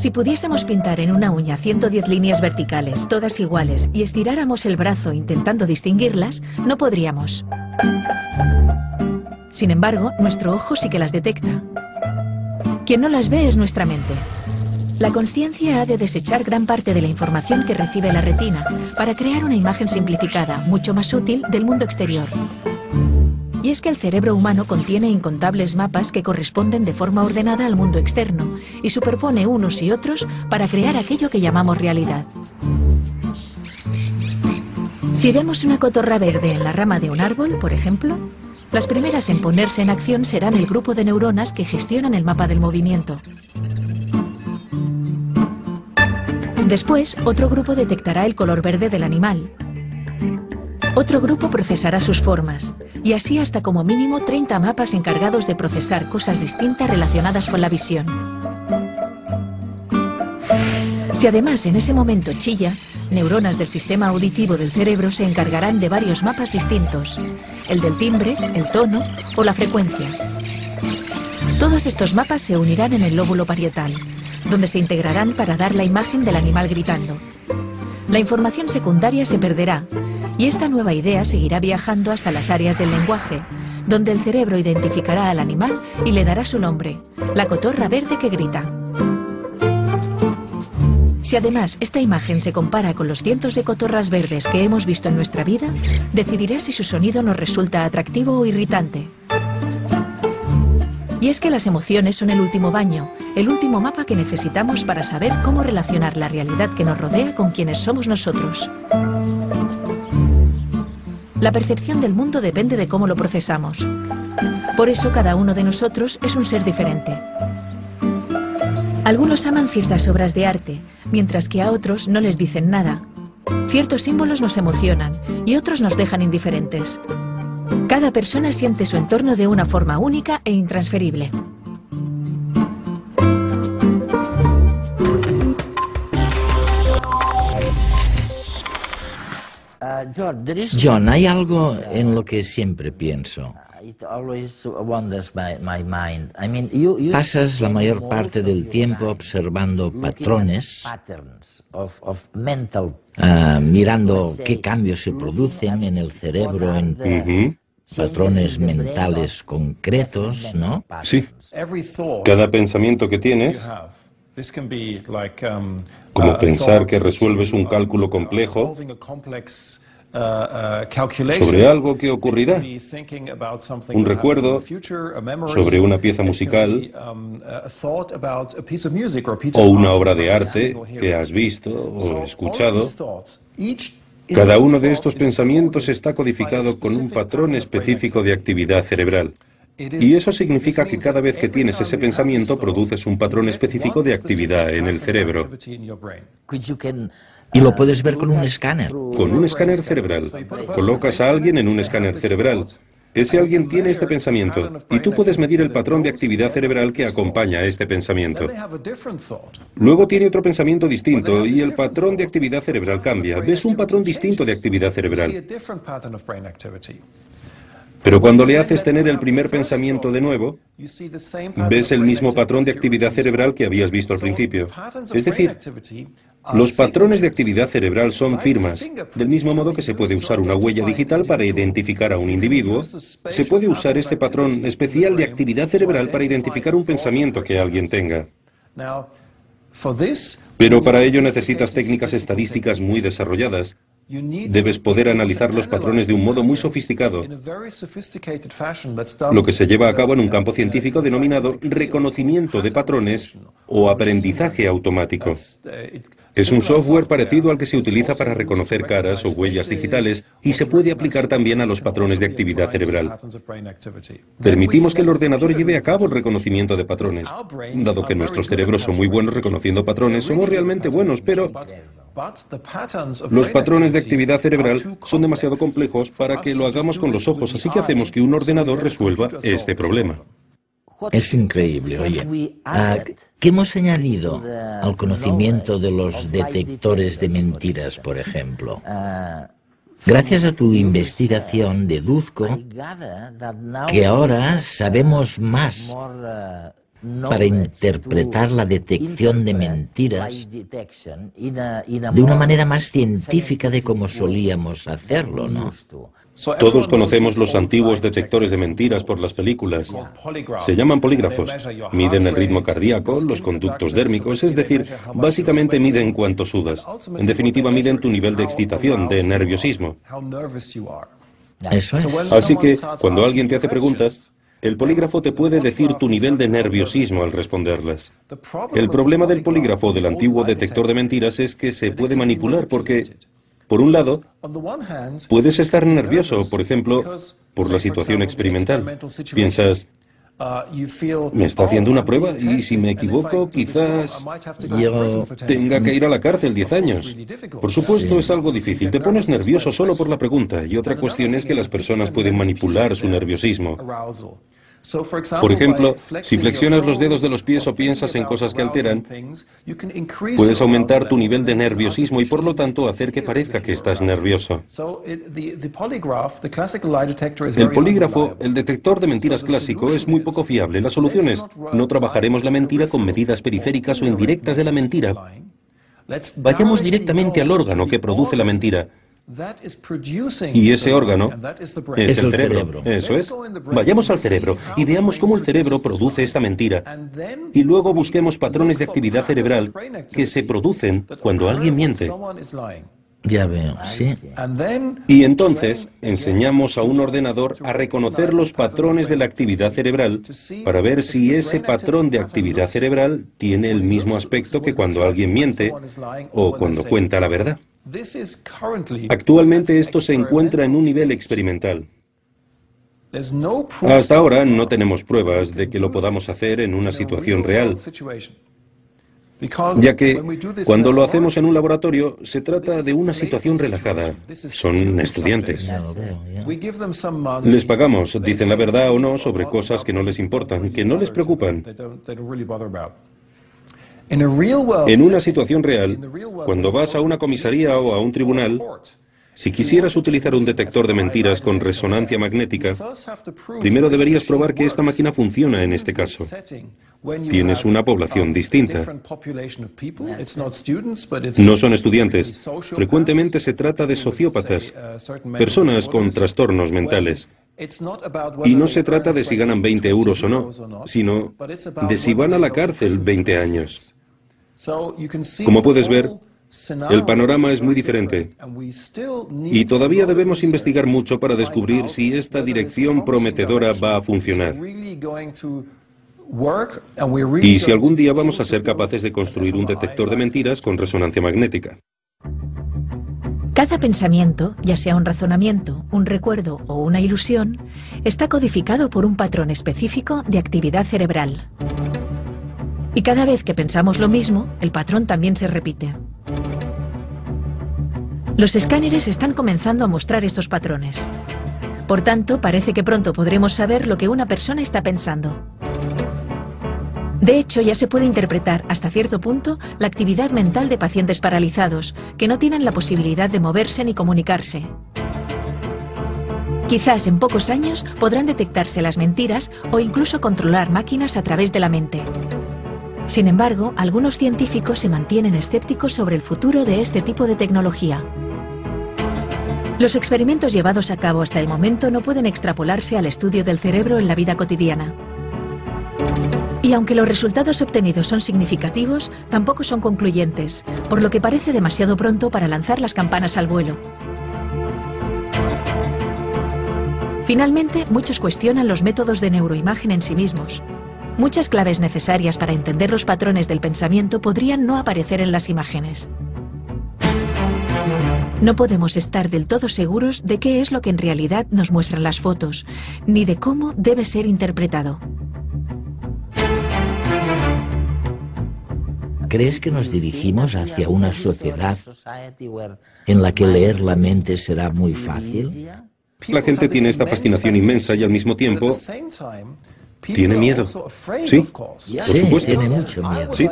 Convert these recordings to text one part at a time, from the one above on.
Si pudiésemos pintar en una uña 110 líneas verticales, todas iguales, y estiráramos el brazo intentando distinguirlas, no podríamos. Sin embargo, nuestro ojo sí que las detecta. Quien no las ve es nuestra mente. La consciencia ha de desechar gran parte de la información que recibe la retina para crear una imagen simplificada, mucho más útil, del mundo exterior. Y es que el cerebro humano contiene incontables mapas que corresponden de forma ordenada al mundo externo y superpone unos y otros para crear aquello que llamamos realidad. Si vemos una cotorra verde en la rama de un árbol, por ejemplo, las primeras en ponerse en acción serán el grupo de neuronas que gestionan el mapa del movimiento. Después, otro grupo detectará el color verde del animal. Otro grupo procesará sus formas, y así hasta como mínimo 30 mapas encargados de procesar cosas distintas relacionadas con la visión. Si además en ese momento chilla, neuronas del sistema auditivo del cerebro se encargarán de varios mapas distintos, el del timbre, el tono o la frecuencia. Todos estos mapas se unirán en el lóbulo parietal, donde se integrarán para dar la imagen del animal gritando. La información secundaria se perderá, y esta nueva idea seguirá viajando hasta las áreas del lenguaje, donde el cerebro identificará al animal y le dará su nombre, la cotorra verde que grita. Si además esta imagen se compara con los cientos de cotorras verdes que hemos visto en nuestra vida, decidirá si su sonido nos resulta atractivo o irritante. Y es que las emociones son el último baño, el último mapa que necesitamos para saber cómo relacionar la realidad que nos rodea con quienes somos nosotros. La percepción del mundo depende de cómo lo procesamos. Por eso cada uno de nosotros es un ser diferente. Algunos aman ciertas obras de arte, mientras que a otros no les dicen nada. Ciertos símbolos nos emocionan y otros nos dejan indiferentes. Cada persona siente su entorno de una forma única e intransferible. John, hay algo en lo que siempre pienso. Pasas la mayor parte del tiempo observando patrones, mirando qué cambios se producen en el cerebro en patrones mentales concretos, ¿no? Sí. Cada pensamiento que tienes, como pensar que resuelves un cálculo complejo sobre algo que ocurrirá, un recuerdo sobre una pieza musical o una obra de arte que has visto o escuchado. Cada uno de estos pensamientos está codificado con un patrón específico de actividad cerebral. Y eso significa que cada vez que tienes ese pensamiento, produces un patrón específico de actividad en el cerebro. Y lo puedes ver con un escáner. Con un escáner cerebral. Colocas a alguien en un escáner cerebral. Ese alguien tiene este pensamiento, y tú puedes medir el patrón de actividad cerebral que acompaña a este pensamiento. Luego tiene otro pensamiento distinto, y el patrón de actividad cerebral cambia. Ves un patrón distinto de actividad cerebral. Pero cuando le haces tener el primer pensamiento de nuevo, ves el mismo patrón de actividad cerebral que habías visto al principio. Es decir, los patrones de actividad cerebral son firmas. Del mismo modo que se puede usar una huella digital para identificar a un individuo, se puede usar este patrón especial de actividad cerebral para identificar un pensamiento que alguien tenga. Pero para ello necesitas técnicas estadísticas muy desarrolladas. Debes poder analizar los patrones de un modo muy sofisticado, lo que se lleva a cabo en un campo científico denominado reconocimiento de patrones o aprendizaje automático. Es un software parecido al que se utiliza para reconocer caras o huellas digitales y se puede aplicar también a los patrones de actividad cerebral. Permitimos que el ordenador lleve a cabo el reconocimiento de patrones. Dado que nuestros cerebros son muy buenos reconociendo patrones, somos realmente buenos, pero los patrones de actividad cerebral son demasiado complejos para que lo hagamos con los ojos, así que hacemos que un ordenador resuelva este problema. Es increíble, oye. ¿Qué hemos añadido al conocimiento de los detectores de mentiras, por ejemplo? Gracias a tu investigación deduzco que ahora sabemos más para interpretar la detección de mentiras de una manera más científica de como solíamos hacerlo, ¿no? Todos conocemos los antiguos detectores de mentiras por las películas. Se llaman polígrafos. Miden el ritmo cardíaco, los conductos dérmicos, es decir, básicamente miden cuánto sudas. En definitiva, miden tu nivel de excitación, de nerviosismo. Eso es. Así que, cuando alguien te hace preguntas, el polígrafo te puede decir tu nivel de nerviosismo al responderlas. El problema del polígrafo del antiguo detector de mentiras es que se puede manipular porque, por un lado, puedes estar nervioso, por ejemplo, por la situación experimental. Piensas, me está haciendo una prueba y si me equivoco, quizás yo tenga que ir a la cárcel 10 años. Por supuesto, es algo difícil. Te pones nervioso solo por la pregunta. Y otra cuestión es que las personas pueden manipular su nerviosismo. Por ejemplo, si flexionas los dedos de los pies o piensas en cosas que alteran, puedes aumentar tu nivel de nerviosismo y por lo tanto hacer que parezca que estás nervioso. El polígrafo, el detector de mentiras clásico, es muy poco fiable. La solución es, no trabajaremos la mentira con medidas periféricas o indirectas de la mentira. Vayamos directamente al órgano que produce la mentira. Y ese órgano es el cerebro. Eso es. Vayamos al cerebro y veamos cómo el cerebro produce esta mentira. Y luego busquemos patrones de actividad cerebral que se producen cuando alguien miente. Ya veo, sí. Y entonces enseñamos a un ordenador a reconocer los patrones de la actividad cerebral para ver si ese patrón de actividad cerebral tiene el mismo aspecto que cuando alguien miente o cuando cuenta la verdad. Actualmente esto se encuentra en un nivel experimental. Hasta ahora no tenemos pruebas de que lo podamos hacer en una situación real, ya que cuando lo hacemos en un laboratorio se trata de una situación relajada. Son estudiantes. Les pagamos, dicen la verdad o no sobre cosas que no les importan, que no les preocupan. En una situación real, cuando vas a una comisaría o a un tribunal, si quisieras utilizar un detector de mentiras con resonancia magnética, primero deberías probar que esta máquina funciona en este caso. Tienes una población distinta. No son estudiantes. Frecuentemente se trata de sociópatas, personas con trastornos mentales. Y no se trata de si ganan 20 euros o no, sino de si van a la cárcel 20 años. Como puedes ver, el panorama es muy diferente. Y todavía debemos investigar mucho para descubrir si esta dirección prometedora va a funcionar. Y si algún día vamos a ser capaces de construir un detector de mentiras con resonancia magnética. Cada pensamiento, ya sea un razonamiento, un recuerdo o una ilusión, está codificado por un patrón específico de actividad cerebral. Y cada vez que pensamos lo mismo, el patrón también se repite. Los escáneres están comenzando a mostrar estos patrones. Por tanto, parece que pronto podremos saber lo que una persona está pensando. De hecho, ya se puede interpretar hasta cierto punto la actividad mental de pacientes paralizados, que no tienen la posibilidad de moverse ni comunicarse. Quizás en pocos años podrán detectarse las mentiras o incluso controlar máquinas a través de la mente. Sin embargo, algunos científicos se mantienen escépticos sobre el futuro de este tipo de tecnología. Los experimentos llevados a cabo hasta el momento no pueden extrapolarse al estudio del cerebro en la vida cotidiana. Y aunque los resultados obtenidos son significativos, tampoco son concluyentes, por lo que parece demasiado pronto para lanzar las campanas al vuelo. Finalmente, muchos cuestionan los métodos de neuroimagen en sí mismos. Muchas claves necesarias para entender los patrones del pensamiento podrían no aparecer en las imágenes. No podemos estar del todo seguros de qué es lo que en realidad nos muestran las fotos, ni de cómo debe ser interpretado. ¿Crees que nos dirigimos hacia una sociedad en la que leer la mente será muy fácil? La gente tiene esta fascinación inmensa y al mismo tiempo tiene miedo. Sí, por supuesto. Tiene mucho miedo. Sí,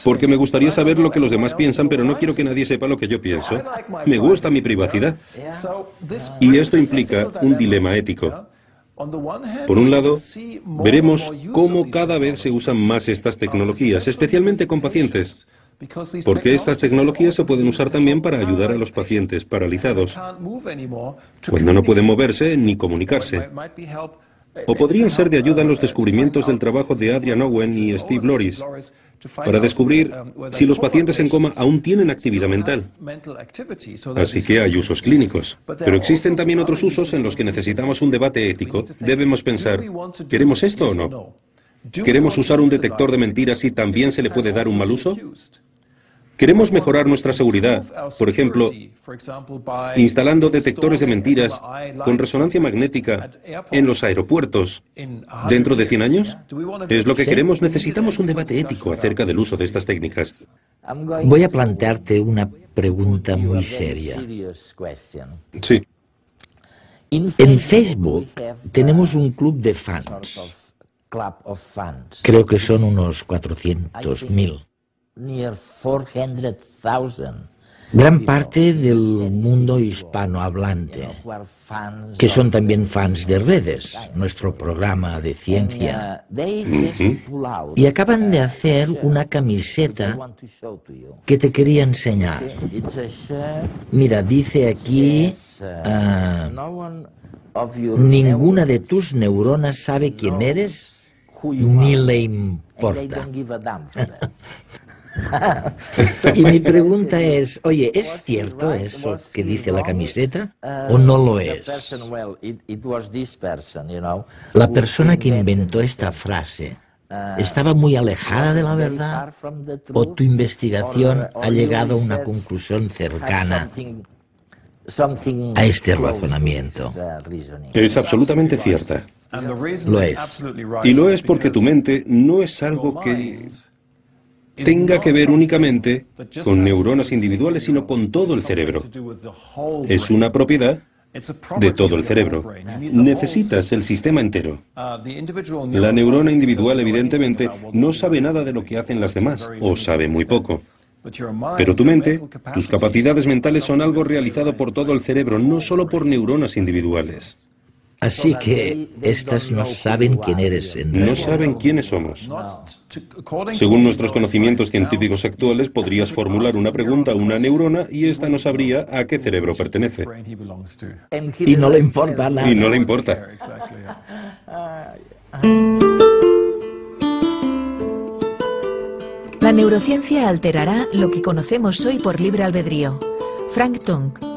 porque me gustaría saber lo que los demás piensan, pero no quiero que nadie sepa lo que yo pienso. Me gusta mi privacidad. Y esto implica un dilema ético. Por un lado, veremos cómo cada vez se usan más estas tecnologías, especialmente con pacientes, porque estas tecnologías se pueden usar también para ayudar a los pacientes paralizados, cuando no pueden moverse ni comunicarse. O podrían ser de ayuda en los descubrimientos del trabajo de Adrian Owen y Steve Loris, para descubrir si los pacientes en coma aún tienen actividad mental. Así que hay usos clínicos. Pero existen también otros usos en los que necesitamos un debate ético. Debemos pensar, ¿queremos esto o no? ¿Queremos usar un detector de mentiras y también se le puede dar un mal uso? ¿Queremos mejorar nuestra seguridad, por ejemplo, instalando detectores de mentiras con resonancia magnética en los aeropuertos dentro de 100 años? ¿Es lo que queremos? Necesitamos un debate ético acerca del uso de estas técnicas. Voy a plantearte una pregunta muy seria. Sí. En Facebook tenemos un club de fans. Creo que son unos 400.000. Gran parte del mundo hispanohablante, que son también fans de Redes, nuestro programa de ciencia, y acaban de hacer una camiseta que te quería enseñar. Mira, dice aquí, ninguna de tus neuronas sabe quién eres, ni le importa. Y mi pregunta es, oye, ¿es cierto eso que dice la camiseta o no lo es? La persona que inventó esta frase ¿estaba muy alejada de la verdad o tu investigación ha llegado a una conclusión cercana a este razonamiento? Es absolutamente cierta. Lo es. Y lo es porque tu mente no es algo que tenga que ver únicamente con neuronas individuales, sino con todo el cerebro. Es una propiedad de todo el cerebro. Necesitas el sistema entero. La neurona individual, evidentemente, no sabe nada de lo que hacen las demás, o sabe muy poco. Pero tu mente, tus capacidades mentales son algo realizado por todo el cerebro, no solo por neuronas individuales. Así que estas no saben quién eres en realidad. No saben quiénes somos. Según nuestros conocimientos científicos actuales, podrías formular una pregunta a una neurona y ésta no sabría a qué cerebro pertenece. Y no le importa nada. Y no le importa. La neurociencia alterará lo que conocemos hoy por libre albedrío. Frank Tonk.